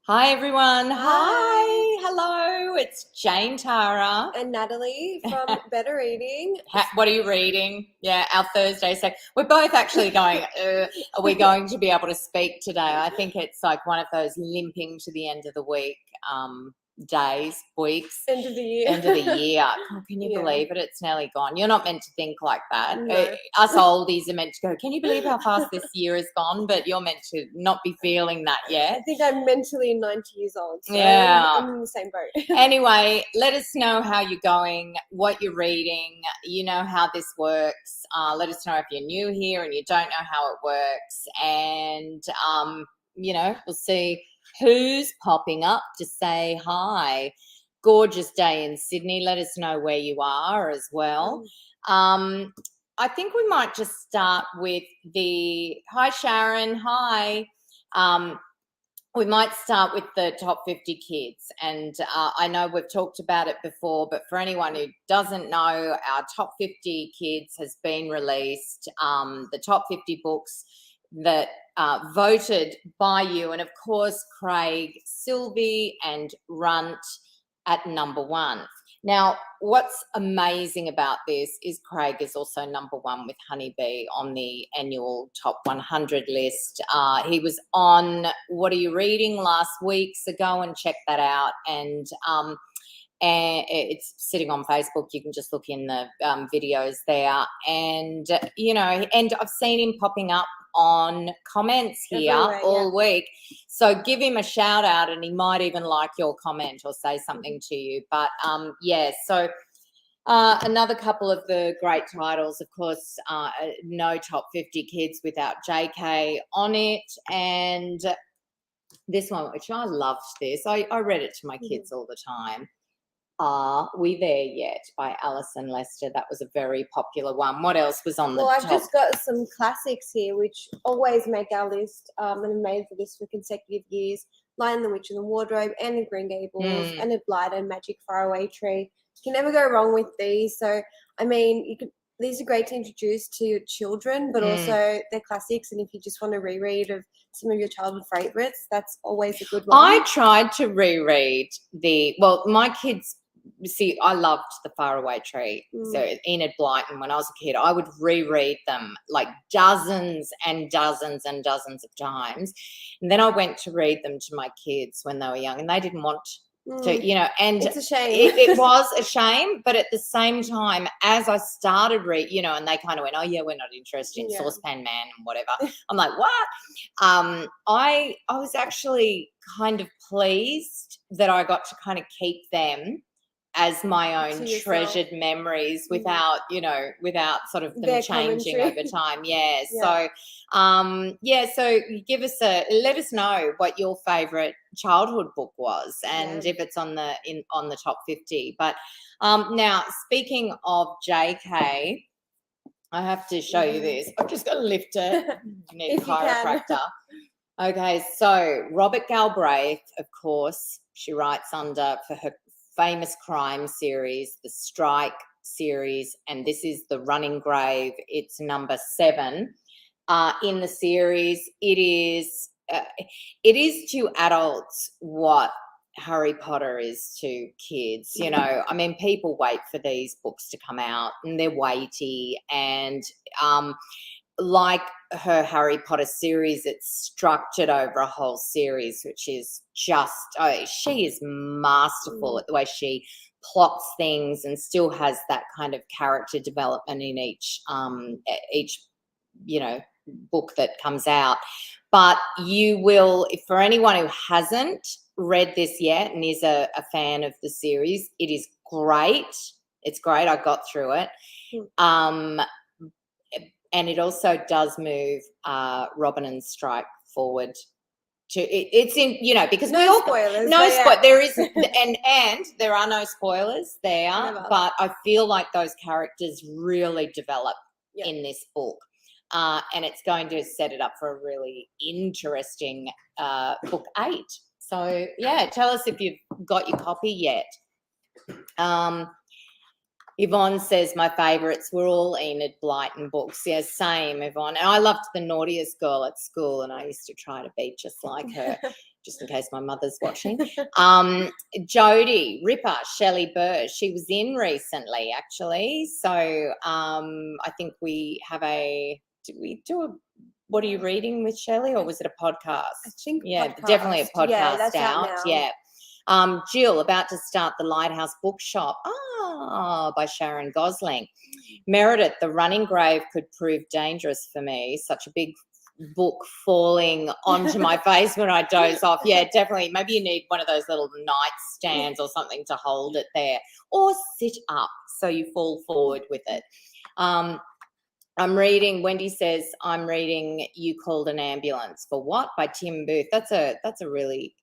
Hi everyone. Hi. Hello. It's Jane Tara. And Natalie from Better Eating. What are you reading? Yeah, our Thursday. So we're both actually going. Are we going to be able to speak today? I think it's like one of those limping to the end of the week days, weeks. End of the year. End of the year. God, can you Yeah. believe it? It's nearly gone. You're not meant to think like that. No. Us oldies are meant to go, can you believe how fast this year has gone? But you're meant to not be feeling that yet. I think I'm mentally 90 years old. So Yeah. I'm in the same boat. Anyway, let us know how you're going, what you're reading. You know how this works. Let us know if you're new here and you don't know how it works. And, we'll see who's popping up to say hi. Gorgeous day in Sydney. Let us know where you are as well. I think we might just start with hi, Sharon. Hi. We might start with the top 50 kids. And I know we've talked about it before, but for anyone who doesn't know, our top 50 kids has been released. The top 50 books that voted by you. And of course, Craig, Sylvie, and Runt at number one. Now, what's amazing about this is Craig is also number one with Honeybee on the annual top 100 list. He was on What Are You Reading last week, so go and check that out. And it's sitting on Facebook. You can just look in the videos there. And, and I've seen him popping up on comments here all week. So give him a shout out and he might even like your comment or say something to you. But so another couple of the great titles, of course, no top 50 kids without JK on it. And this one, which I loved this. I read it to my kids all the time. Are We There Yet by Alison Lester. That was a very popular one. What else was on the top? Well, I've just got some classics here which always make our list and have made the list for consecutive years. Lion, the Witch and the Wardrobe, Anne of Green Gables, Enid Blyton, and Magic Faraway Tree. You can never go wrong with these. So, I mean, these are great to introduce to your children, but also they're classics. And if you just want to reread of some of your childhood favourites, that's always a good one. I tried to reread my kids. See, I loved The Faraway Tree. So Enid Blyton, when I was a kid, I would reread them like dozens and dozens and dozens of times. And then I went to read them to my kids when they were young and they didn't want to, and it's a shame. It was a shame, but at the same time, as I started and they kind of went, oh yeah, we're not interested in Saucepan Man and whatever. I'm like, what? I was actually kind of pleased that I got to kind of keep them as my own treasured memories without sort of them changing over time. Yeah. So, so let us know what your favorite childhood book was and if it's on the top 50. But now, speaking of JK, I have to show you this. I've just got to lift it. You need a chiropractor. Okay, so Robert Galbraith, of course, she writes under for her famous crime series, the Strike series, and this is The Running Grave. It's number 7 in the series. It is to adults what Harry Potter is to kids. I mean, people wait for these books to come out and they're weighty and like her Harry Potter series, it's structured over a whole series, which is just, she is masterful at the way she plots things and still has that kind of character development in each book that comes out. But you will, for anyone who hasn't read this yet and is a fan of the series, it is great. It's great. I got through it. And it also does move Robin and Strike forward to it's in because no spoilers. There is and there are no spoilers there. Never. But I feel like those characters really develop in this book, and it's going to set it up for a really interesting book 8. So tell us if you've got your copy yet. Yvonne says my favourites were all Enid Blyton books. Yeah, same, Yvonne. And I loved The Naughtiest Girl at School, and I used to try to be just like her. just in case my mother's watching. Jodie Ripper, Shelley Burr. She was in recently, actually. So I think we have did we do a, what are you reading with Shelley, or was it a podcast? I think definitely a podcast yeah, that's out. now. Yeah. Jill, about to start the Lighthouse Bookshop. By Sharon Gosling. Meredith, The Running Grave could prove dangerous for me. Such a big book falling onto my face when I doze off. Yeah, definitely. Maybe you need one of those little nightstands or something to hold it there, or sit up so you fall forward with it. Wendy says, I'm reading You Called an Ambulance for What by Tim Booth. That's a really,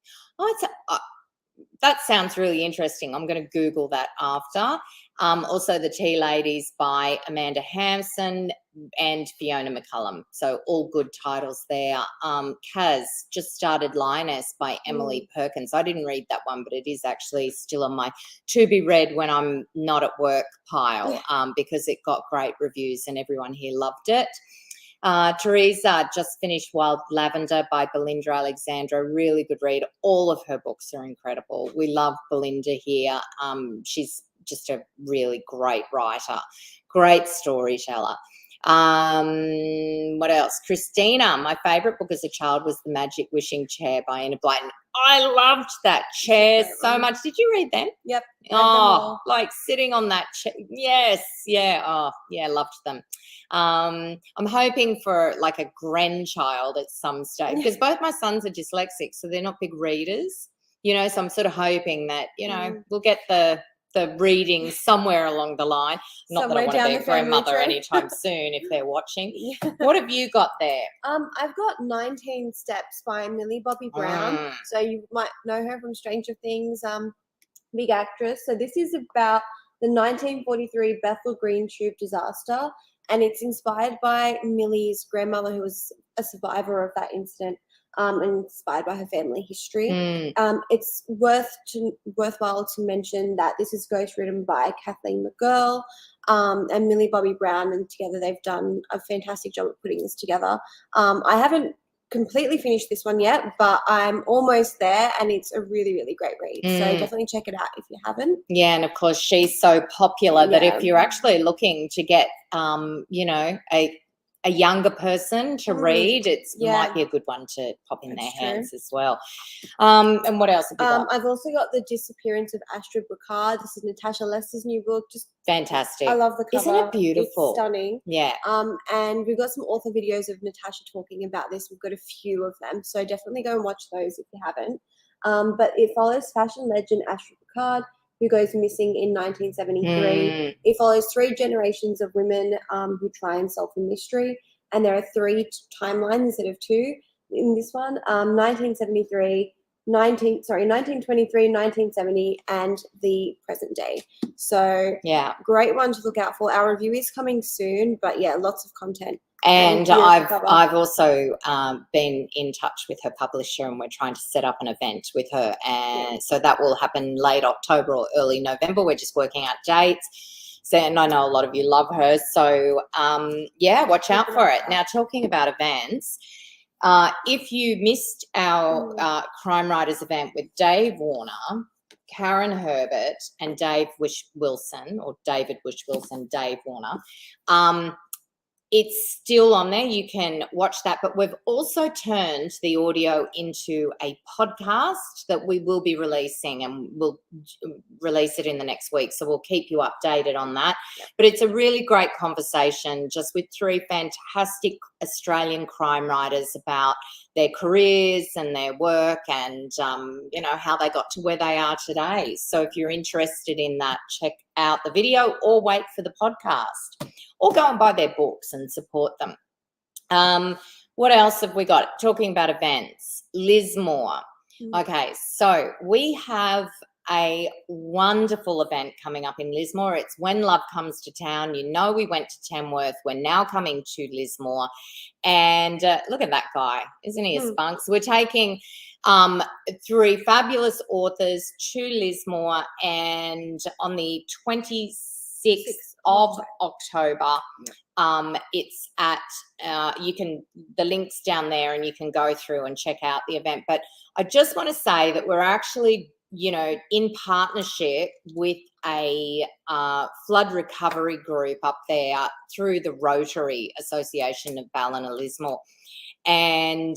that sounds really interesting. I'm going to Google that after. Also, The Tea Ladies by Amanda Hampson and Fiona McCullum. So all good titles there. Kaz just started Lioness by Emily Perkins. I didn't read that one, but it is actually still on my to be read when I'm not at work pile, because it got great reviews and everyone here loved it. Teresa just finished Wild Lavender by Belinda Alexandra. Really good read. All of her books are incredible. We love Belinda here. She's just a really great writer, great storyteller. What else? Christina, my favourite book as a child was The Magic Wishing Chair by Enid Blyton. I loved that chair so much. Did you read them? Yep. Oh, like sitting on that chair. Yes. Yeah. Oh, yeah, loved them. I'm hoping for like a grandchild at some stage, because both my sons are dyslexic, so they're not big readers, so I'm sort of hoping that, we'll get the reading somewhere along the line. Not that I want to be a grandmother anytime soon if they're watching. What have you got there? I've got 19 Steps by Millie Bobby Brown. So you might know her from Stranger Things, big actress. So this is about the 1943 Bethel Green Tube disaster, and it's inspired by Millie's grandmother, who was a survivor of that incident. And inspired by her family history. It's worthwhile to mention that this is ghostwritten by Kathleen McGurl and Millie Bobby Brown, and together they've done a fantastic job of putting this together. I haven't completely finished this one yet, but I'm almost there, and it's a really, really great read. So definitely check it out if you haven't. Yeah, and of course she's so popular that if you're actually looking to get, a younger person to read, it might be a good one to pop in their hands as well. And what else have you got? I've also got The Disappearance of Astrid Bricard. This is Natasha Lester's new book. Just fantastic. I love the cover. Isn't it beautiful? It's stunning. Yeah. And we've got some author videos of Natasha talking about this. We've got a few of them, so definitely go and watch those if you haven't. But it follows fashion legend Astrid Bricard, who goes missing in 1973. It follows 3 generations of women who try and solve the mystery, and there are 3 timelines instead of 2 in this one. 1923, 1923, 1970, and the present day. So great one to look out for. Our review is coming soon, but lots of content. And I've also been in touch with her publisher, and we're trying to set up an event with her. And so that will happen late October or early November. We're just working out dates. So, and I know a lot of you love her. So, watch out for it. Now, talking about events, if you missed our Crime Writers event with Dave Warner, Karen Herbert, and David Wish Wilson, Dave Warner, it's still on there. You can watch that, but we've also turned the audio into a podcast that we will be releasing, and we'll release it in the next week. So we'll keep you updated on that. But it's a really great conversation just with 3 fantastic Australian crime writers about their careers and their work and, how they got to where they are today. So if you're interested in that, check out the video or wait for the podcast, or go and buy their books and support them. What else have we got? Talking about events, Lismore. Okay, so we have a wonderful event coming up in Lismore. It's When Love Comes to Town. We went to Tamworth. We're now coming to Lismore. And look at that guy. Isn't he a spunk? So we're taking 3 fabulous authors to Lismore, and on the 26th of October. It's at the link's down there, and you can go through and check out the event. But I just want to say that we're actually, in partnership with a flood recovery group up there through the Rotary Association of Ballina Lismore. And,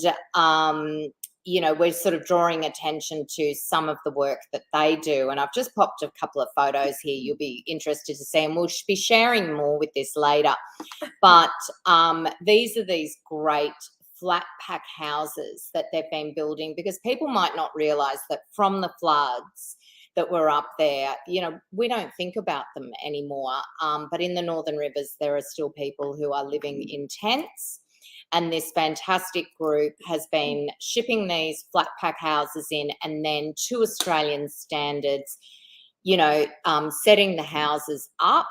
we're sort of drawing attention to some of the work that they do. And I've just popped a couple of photos here you'll be interested to see, and we'll be sharing more with this later. But these are these great flat pack houses that they've been building, because people might not realise that from the floods that were up there, we don't think about them anymore. But in the Northern Rivers, there are still people who are living in tents. And this fantastic group has been shipping these flat pack houses in, and then to Australian standards, setting the houses up.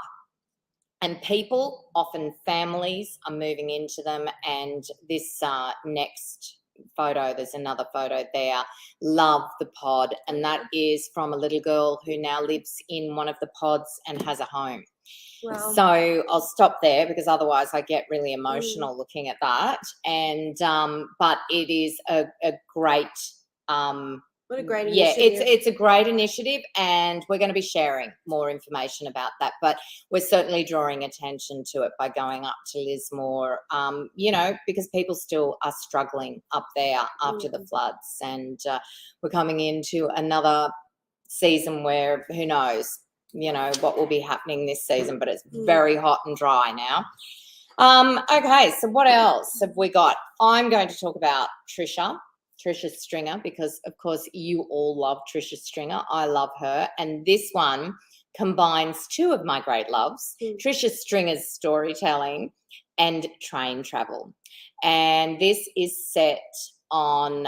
And people, often families, are moving into them. And this next photo, there's another photo there, love the pod. And that is from a little girl who now lives in one of the pods and has a home. Wow. So I'll stop there, because otherwise I get really emotional looking at that. And but it is a great what a great initiative. It's a great initiative, and we're going to be sharing more information about that. But we're certainly drawing attention to it by going up to Lismore, because people still are struggling up there after the floods, and we're coming into another season where who knows, what will be happening this season, but it's very hot and dry now. Okay, so what else have we got? I'm going to talk about Trisha Stringer, because of course you all love Trisha Stringer. I love her, and this one combines two of my great loves, Trisha Stringer's storytelling and train travel. And this is set on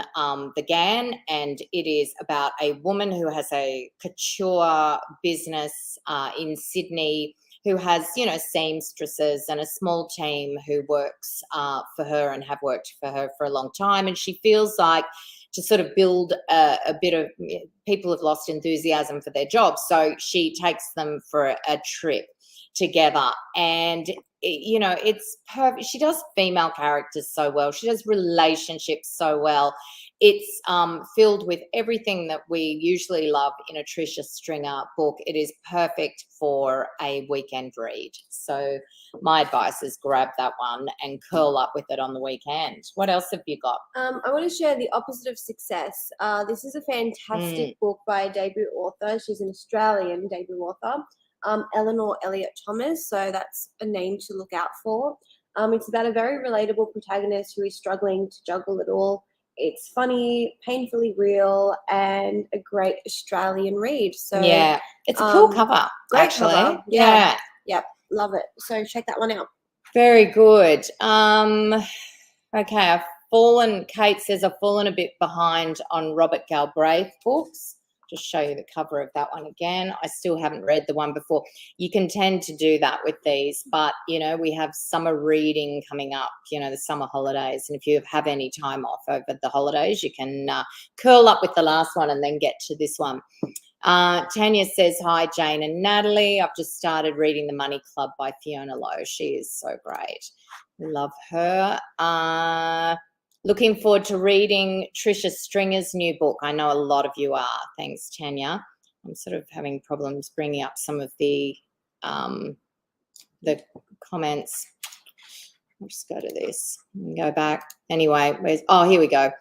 the Ghan, and it is about a woman who has a couture business in Sydney, who has, seamstresses and a small team who works for her and have worked for her for a long time. And she feels like to sort of build a bit of, people have lost enthusiasm for their jobs. So she takes them for a trip together, and it's perfect. She does female characters so well. She does relationships so well. It's filled with everything that we usually love in a Trisha Stringer book. It is perfect for a weekend read. So my advice is grab that one and curl up with it on the weekend. What else have you got? I want to share The Opposite of Success. This is a fantastic book by a debut author. She's an Australian debut author, Eleanor Elliott Thomas. So that's a name to look out for. It's about a very relatable protagonist who is struggling to juggle it all. It's funny, painfully real, and a great Australian read. So yeah, it's a cool cover, actually. Cover. Yeah. Yep, love it. So check that one out. Very good. Okay, Kate says I've fallen a bit behind on Robert Galbraith books. Just show you the cover of that one again. I still haven't read the one before. You can tend to do that with these, but, we have summer reading coming up, the summer holidays. And if you have any time off over the holidays, you can curl up with the last one and then get to this one. Tanya says, hi, Jane and Natalie. I've just started reading The Money Club by Fiona Lowe. She is so great. Love her. Looking forward to reading Trisha Stringer's new book. I know a lot of you are. Thanks, Tanya. I'm sort of having problems bringing up some of the comments. I'll just go to this and go back. Anyway, here we go.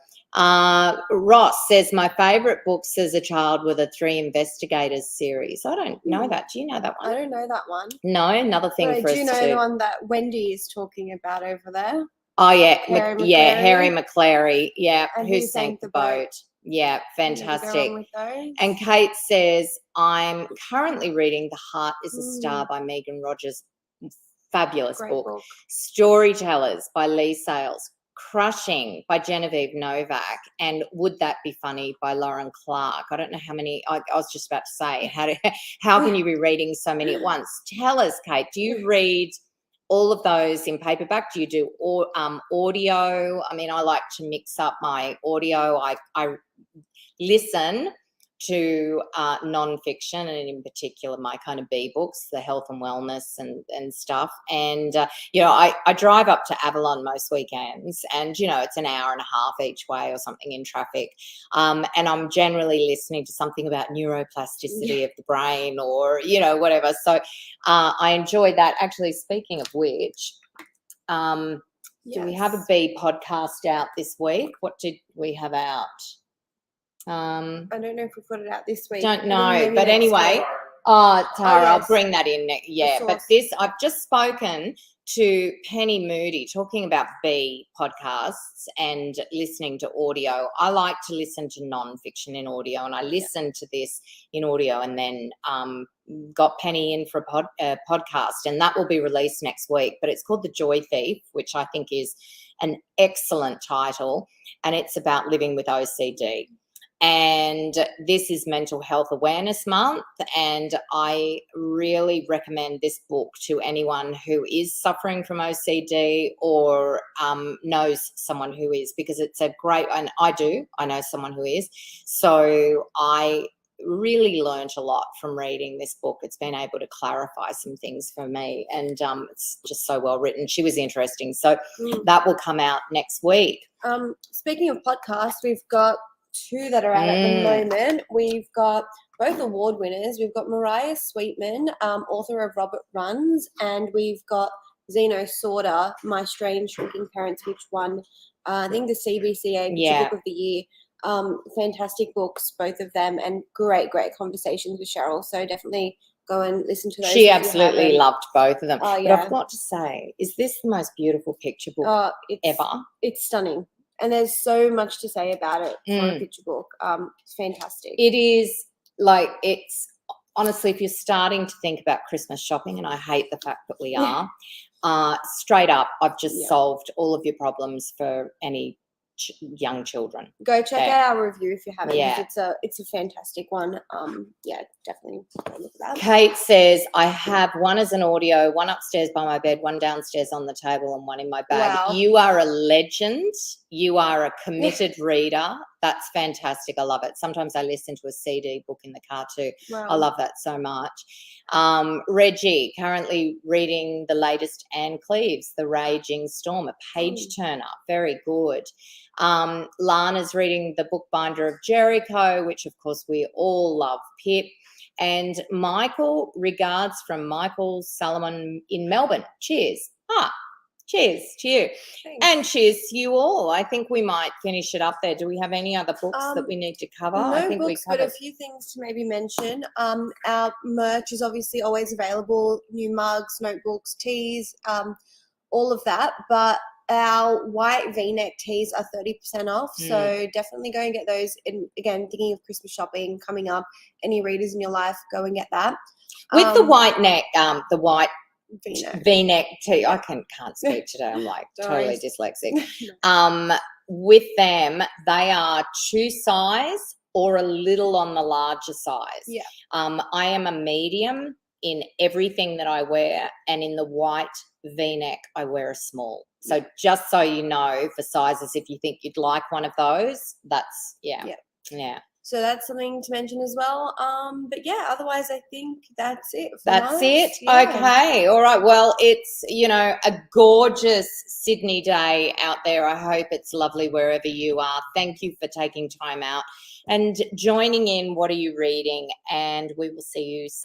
Ross says, my favourite books as a child were the Three Investigators series. I don't know that. Do you know that one? I don't know that one. No, another thing for us to do. Do you know the one that Wendy is talking about over there? Oh, yeah. Harry McClary. Yeah, and Who Sank the Boat. Yeah, fantastic. And Kate says, I'm currently reading The Heart is a Star by Megan Rogers. Fabulous book. Storytellers by Lee Sales. Crushing by Genevieve Novak, and Would That Be Funny by Lauren Clark. I don't know how many, I was just about to say, how can you be reading so many at once? Tell us, Kate, do you read all of those in paperback? Do you do audio? I mean, I like to mix up my audio. I listen to nonfiction, and in particular my kind of B books, the health and wellness and stuff. And you know, I drive up to Avalon most weekends, and you know, it's an hour and a half each way or something in traffic, and I'm generally listening to something about neuroplasticity of the brain, or you know, whatever. So I enjoyed that. Actually, speaking of which, do we have a B podcast out this week? What did we have out? I don't know if we've got it out this week. Don't I think know, maybe but next anyway, week. Tara, I'll yes. bring that in. Yeah, but this, I've just spoken to Penny Moody talking about B podcasts and listening to audio. I like to listen to nonfiction in audio, and I listened to this in audio, and then got Penny in for a podcast, and that will be released next week. But it's called The Joy Thief, which I think is an excellent title, and it's about living with OCD. And this is Mental Health Awareness Month, and I really recommend this book to anyone who is suffering from OCD or knows someone who is, because it's a great, and I know someone who is, so I really learned a lot from reading this book. It's been able to clarify some things for me, and it's just so well written. She was interesting, so that will come out next week. Speaking of podcasts, we've got 2 that are out at the moment. We've got both award winners. We've got Mariah Sweetman, author of Robert Runs, and we've got Zeno Sorter, My Strange Shrinking Parents, which won, I think, the CBCA Book of the Year. Fantastic books, both of them, and great conversations with Cheryl. So definitely go and listen to those. She absolutely loved both of them. Oh, yeah. But I've got to say, is this the most beautiful picture book ever? It's stunning. And there's so much to say about it for a picture book. It's fantastic. It is, like, it's honestly, if you're starting to think about Christmas shopping, and I hate the fact that we are, straight up, I've just solved all of your problems for any young children. Go check out our review if you haven't. It's a fantastic one. Definitely look at that. Kate says, I have one as an audio, one upstairs by my bed, one downstairs on the table, and one in my bag. Wow. You are a legend. You are a committed reader. That's fantastic. I love it. Sometimes I listen to a CD book in the car too. Wow. I love that so much. Reggie, currently reading the latest Anne Cleeves, The Raging Storm, a page turner. Very good. Lana's reading The Bookbinder of Jericho, which of course we all love, Pip. And Michael, regards from Michael Solomon in Melbourne. Cheers. Cheers to you. Thanks. And cheers to you all. I think we might finish it up there. Do we have any other books that we need to cover? No I think books, but a few things to maybe mention. Our merch is obviously always available, new mugs, notebooks, teas, all of that. But our white V-neck tees are 30% off, so definitely go and get those. And again, thinking of Christmas shopping coming up, any readers in your life, go and get that. With the white neck, the white V-neck tee. I can't speak today. I'm like totally dyslexic. With them, they are shoe size or a little on the larger size. Yeah. I am a medium in everything that I wear, and in the white V-neck, I wear a small. So just so you know, for sizes, if you think you'd like one of those, that's yeah. So that's something to mention as well. But yeah, otherwise I think that's it. That's it? Yeah. Okay. All right. Well, it's, a gorgeous Sydney day out there. I hope it's lovely wherever you are. Thank you for taking time out and joining in What Are You Reading? And we will see you soon.